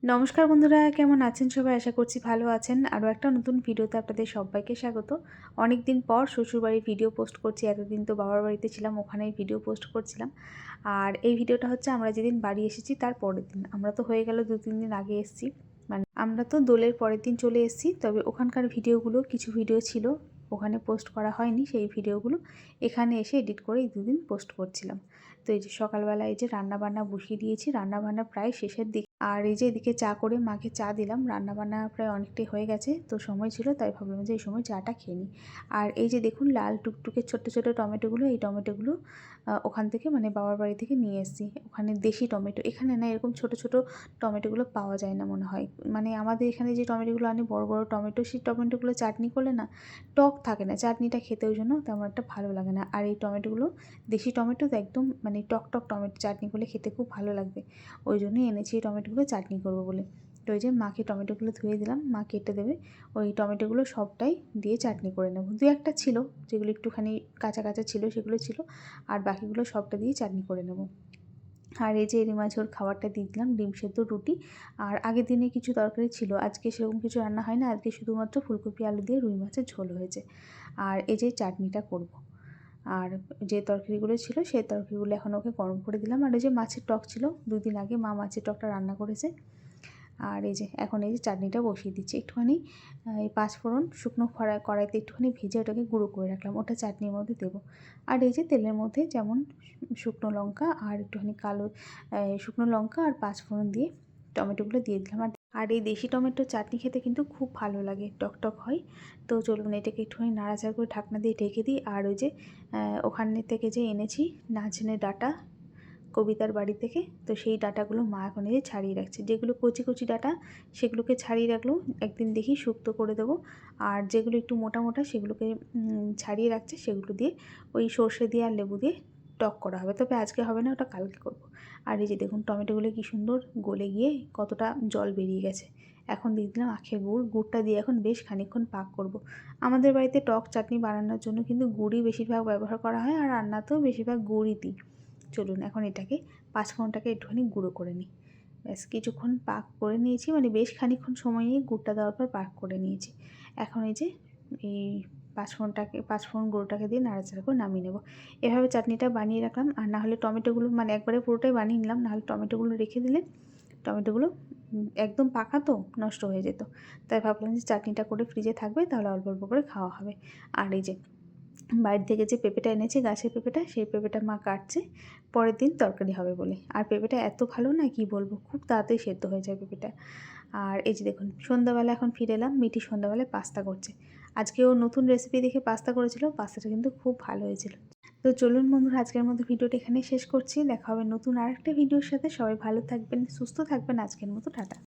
নমস্কার বন্ধুরা, কেমন আছেন সবাই? আশা করছি ভালো আছেন। আরও একটা নতুন ভিডিওতে আপনাদের সবাইকে স্বাগত। অনেক দিন পর শ্বশুরবাড়ির ভিডিও পোস্ট করছি। এতদিন তো বাবার বাড়িতে ছিলাম, ওখানেই ভিডিও পোস্ট করছিলাম। আর এই ভিডিওটা হচ্ছে আমরা যেদিন বাড়ি এসেছি তার পরের দিন। আমরা তো হয়ে গেল 2-3 দিন আগে এসেছি। মানে আমরা তো দোলের পরের দিন চলে এসেছি। তবে ওখানকার ভিডিওগুলো কিছু ভিডিও ছিল ওখানে পোস্ট করা হয়নি, সেই ভিডিওগুলো এখানে এসে এডিট করে এই দুদিন পোস্ট করছিলাম। তো এই যে সকালবেলা এই যে রান্নাবান্না বসিয়ে দিয়েছি, রান্নাবান্না প্রায় শেষের দিকে। আর এই যে এদিকে চা করে মাকে চা দিলাম। রান্নাবান্না প্রায় অনেকটাই হয়ে গেছে, তো সময় ছিল তাই ভাবলাম যে এই সময় চাটা খেয়ে নিই। আর এই যে দেখুন লাল টুকটুকে ছোট্ট ছোট্ট টমেটোগুলো, এই টমেটোগুলো ওখান থেকে মানে বাবার বাড়ি থেকে নিয়ে এসেছি। ওখানে দেশি টমেটো, এখানে না এরকম ছোট ছোট টমেটোগুলো পাওয়া যায় না মনে হয়। মানে আমাদের এখানে যে টমেটোগুলো আনি বড় বড় টমেটো, সেই টমেটোগুলো চাটনি করলে না টক থাকে না, চাটনিটা খেতে ওই জন্য তেমন একটা ভালো লাগে না। আর এই টমেটোগুলো দেশি টমেটো, তো একদম মানে টক টক টমেটো, চাটনি করলে খেতে খুব ভালো লাগবে। ওই জন্যই এনেছি এই টমেটোগুলো চাটনি করবো বলে। তো ওই যে মাকে টমেটোগুলো ধুয়ে দিলাম, মা কেটে দেবে। ওই টমেটোগুলো সবটাই দিয়ে চাটনি করে নেব। দু একটা ছিল যেগুলো একটুখানি কাঁচা কাঁচা ছিল, সেগুলো ছিল। আর বাকিগুলো সবটা দিয়ে চাটনি করে নেব। আর এই যে রিমা ঝোল খাবারটা দিয়ে দিলাম, ডিম সেদ্ধ, রুটি। আর আগের দিনে কিছু তরকারি ছিল, আজকে সেরকম কিছু রান্না হয় না। আজকে শুধুমাত্র ফুলকপি আলু দিয়ে রুই মাছের ঝোল হয়েছে। আর এই যে চাটনিটা করব। আর যে তরকারিগুলো ছিল সেই তরকারিগুলো এখন ওকে গরম করে দিলাম। আর এই যে মাছের টক ছিল, 2 দিন আগে মা মাছের টকটা রান্না করেছে। আর এই যে এখন এই যে চাটনিটা বসিয়ে দিচ্ছি। একটুখানি এই পাঁচফোড়ন শুকনো কড়াইতে একটুখানি ভেজে ওটাকে গুঁড়ো করে রাখলাম, ওটা চাটনির মধ্যে দেবো। আর এই যে তেলের মধ্যে যেমন শুকনো লঙ্কা আর একটুখানি কালো শুকনো লঙ্কা আর পাঁচফোড়ন দিয়ে টমেটোগুলো দিয়ে দিলাম। আর এই দেশি টমেটোর চাটনি খেতে কিন্তু খুব ভালো লাগে, টক টক হয়। তো চলুন এটাকে একটুখানি নাড়াচাড়া করে ঢাকনা দিয়ে ঢেকে দিই। আর ওই যে ওখানে থেকে যে এনেছি নাচনে ডাঁটা কবিতার বাড়ি থেকে, তো সেই ডাঁটাগুলো মা এখন এই যে ছাড়িয়ে রাখছে। যেগুলো কচি কচি ডাঁটা সেগুলোকে ছাড়িয়ে রাখলেও একদিন দেখি শুক্তো করে দেবো। আর যেগুলো একটু মোটা মোটা সেগুলোকে ছাড়িয়ে রাখছে, সেগুলো দিয়ে ওই সর্ষে দিয়ে আর লেবু দিয়ে টক করা হবে। তবে আজকে হবে না, ওটা কালকে করব। আর এই যে দেখুন টমেটোগুলো কি সুন্দর গলে গিয়ে কতটা জল বেরিয়ে গেছে। এখন দিয়ে দিলাম আখের গুড়, গুড়টা দিয়ে এখন বেশ খানিকক্ষণ পাক করব। আমাদের বাড়িতে টক চাটনি বানানোর জন্য কিন্তু গুড়ই বেশিরভাগ ব্যবহার করা হয়, আর রান্নাতেও বেশিরভাগ গুড়ই দিই। চলুন এখন এটাকে পাঁচফোড়নটাকে একটুখানি গুঁড়ো করে নিই। ব্যাস কিছুক্ষণ পাক করে নিয়েছি, মানে বেশ খানিকক্ষণ সময় নিয়ে গুড়টা দেওয়ার পর পাক করে নিয়েছি। এখন এই যে এই পাঁচফোড়ন গুঁড়োটাকে দিয়ে নাড়াচাড়া করে নামিয়ে নেব। এভাবে চাটনিটা বানিয়ে রাখলাম। আর না হলে টমেটোগুলো মানে একবারে পুরোটাই বানিয়ে নিলাম, নাহলে টমেটোগুলো রেখে দিলে টমেটোগুলো একদম পাকা তো নষ্ট হয়ে যেত। তাই ভাবলাম যে চাটনিটা করে ফ্রিজে থাকবে, তাহলে অল্প অল্প করে খাওয়া হবে। আর এই যে বাইরে থেকে যে পেঁপেটা এনেছে, গাছের পেঁপেটা, সেই পেঁপেটা মা কাটছে পরের দিন তরকারি হবে বলে। আর পেঁপেটা এত ভালো না কি বলবো, খুব তাড়াতাড়ি সেদ্ধ হয়ে যায় পেঁপেটা। আর এই যে দেখুন সন্ধ্যাবেলা এখন ফিরে এলাম, মিটি সন্ধ্যাবেলায় পাস্তা করছে। আজকে ও নতুন রেসিপি দেখে পাস্তা করেছিল, পাস্তাটা কিন্তু খুব ভালো হয়েছিল। তো চলুন বন্ধুরা, আজকের মতো ভিডিওটা এখানে শেষ করছি। দেখা হবে নতুন আরেকটা ভিডিওর সাথে। সবাই ভালো থাকবেন, সুস্থ থাকবেন। আজকের মতো টাটা।